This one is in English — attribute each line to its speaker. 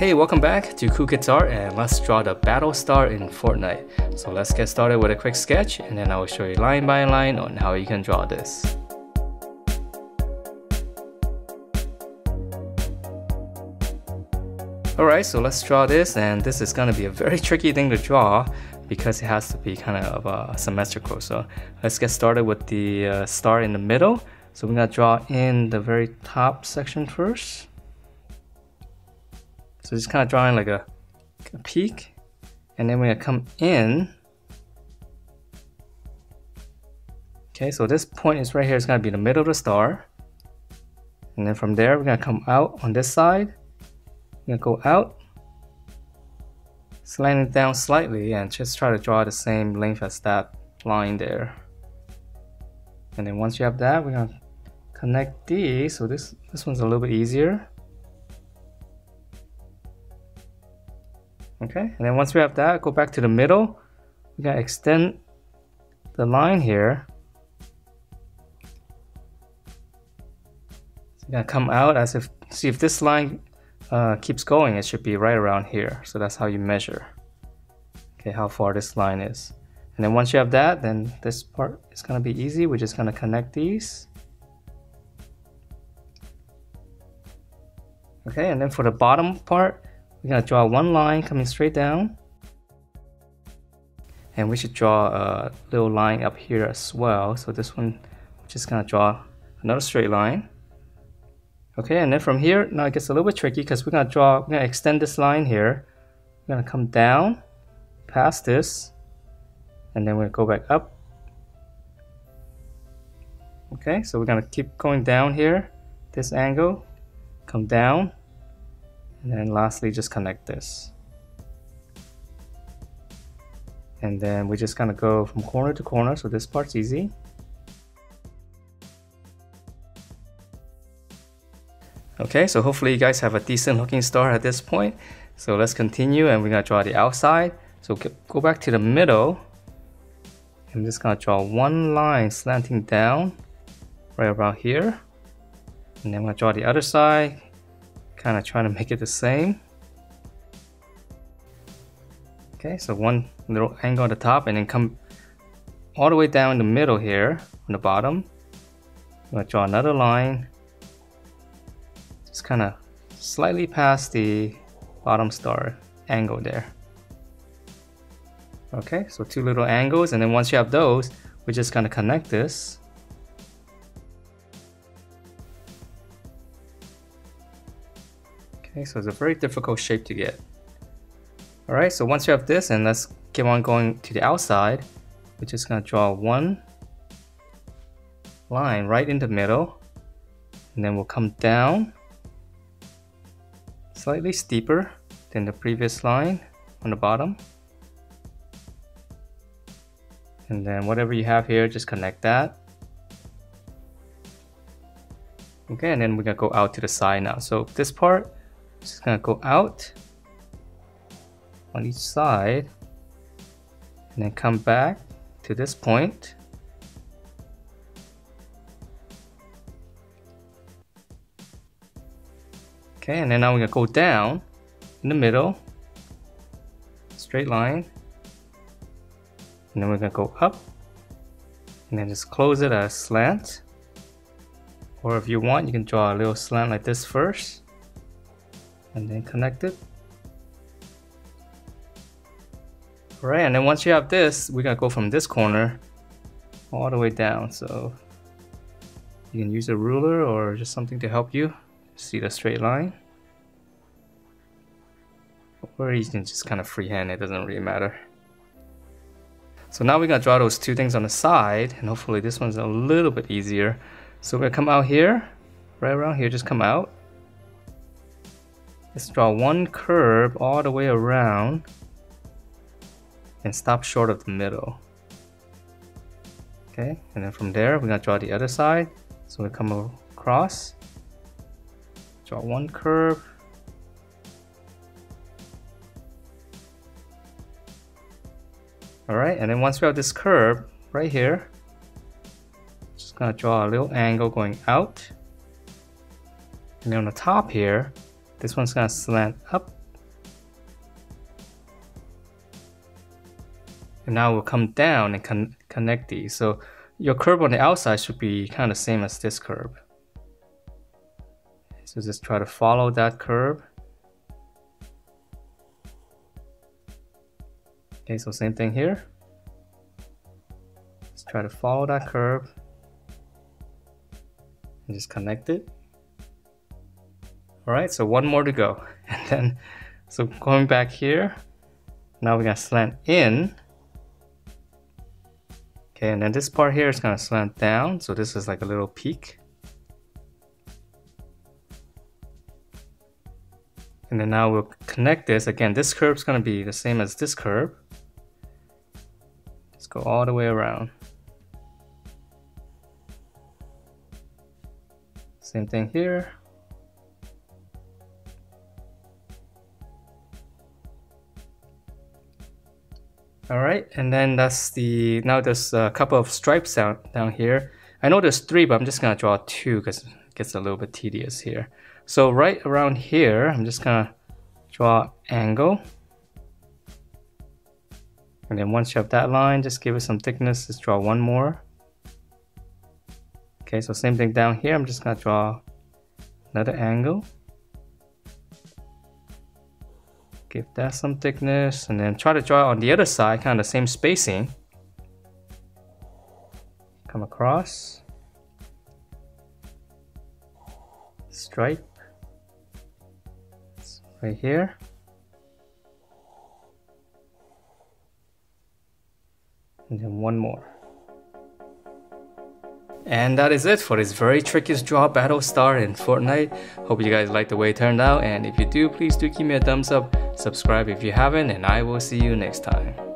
Speaker 1: Hey, welcome back to Cool Kids Art, and let's draw the battle star in Fortnite. So let's get started with a quick sketch, and then I will show you line by line on how you can draw this. Alright, so let's draw this, and this is going to be a very tricky thing to draw because it has to be kind of symmetrical. So let's get started with the star in the middle. So we're going to draw in the very top section first. So just kind of drawing like a peak, and then we're going to come in. Okay, so this point is right here. It's going to be the middle of the star. And then from there, we're going to come out on this side. We're going to go out, slant it down slightly, and just try to draw the same length as that line there. And then once you have that, we're going to connect these. So this one's a little bit easier. Okay, and then once we have that, go back to the middle. We're going to extend the line here. So we're going to come out as if, see if this line keeps going, it should be right around here. So that's how you measure, okay, how far this line is. And then once you have that, then this part is going to be easy. We're just going to connect these. Okay, and then for the bottom part, we're going to draw one line coming straight down. And we should draw a little line up here as well. So this one, we're just going to draw another straight line. Okay, and then from here, now it gets a little bit tricky because we're going to extend this line here. We're going to come down past this, and then we're going to go back up. Okay, so we're going to keep going down here, this angle, come down, and then lastly just connect this. And then we're just going to go from corner to corner, so this part's easy. Okay, so hopefully you guys have a decent looking star at this point. So let's continue, and we're going to draw the outside. So go back to the middle. I'm just going to draw one line slanting down right around here. And then I'm going to draw the other side, kind of trying to make it the same. Okay, so one little angle on the top, and then come all the way down the middle here on the bottom. I'm going to draw another line. Just kind of slightly past the bottom star angle there. Okay, so two little angles, and then once you have those, we're just going to connect this. Okay, so it's a very difficult shape to get. Alright, so once you have this, and let's keep on going to the outside, we're just going to draw one line right in the middle, and then we'll come down slightly steeper than the previous line on the bottom. And then whatever you have here, just connect that. Okay, and then we're going to go out to the side now. So this part, just going to go out on each side, and then come back to this point. Okay, and then now we're going to go down in the middle, straight line, and then we're going to go up, and then just close it as slant. Or if you want, you can draw a little slant like this first, and then connect it. Alright, and then once you have this, we're going to go from this corner all the way down. So you can use a ruler or just something to help you see the straight line. Or you can just kind of freehand, it doesn't really matter. So now we're going to draw those two things on the side, and hopefully this one's a little bit easier. So we're going to come out here, right around here, just come out. Let's draw one curve all the way around and stop short of the middle. Okay, and then from there we're going to draw the other side. So we come across, draw one curve, alright, and then once we have this curve right here, just gonna draw a little angle going out, and then on the top here, this one's gonna slant up And now we'll come down and connect these. So your curve on the outside should be kind of same as this curve. So just try to follow that curve. Okay, so same thing here. Let's try to follow that curve and just connect it. All right, so one more to go. And then, so going back here, now we're gonna slant in. Okay, and then this part here is gonna slant down. So this is like a little peak. And then now we'll connect this. Again, this curve is gonna be the same as this curve. Just go all the way around. Same thing here. All right, and then that's the, now there's a couple of stripes down here. I know there's 3, but I'm just gonna draw 2 because it gets a little bit tedious here. So right around here, I'm just gonna draw angle. And then once you have that line, just give it some thickness, just draw one more. Okay, so same thing down here, I'm just gonna draw another angle. Give that some thickness, and then try to draw on the other side, kind of the same spacing. Come across. Stripe. It's right here. And then one more. And that is it for this very trickiest draw battle star in Fortnite. Hope you guys liked the way it turned out, and if you do, please do give me a thumbs up, subscribe if you haven't, and I will see you next time.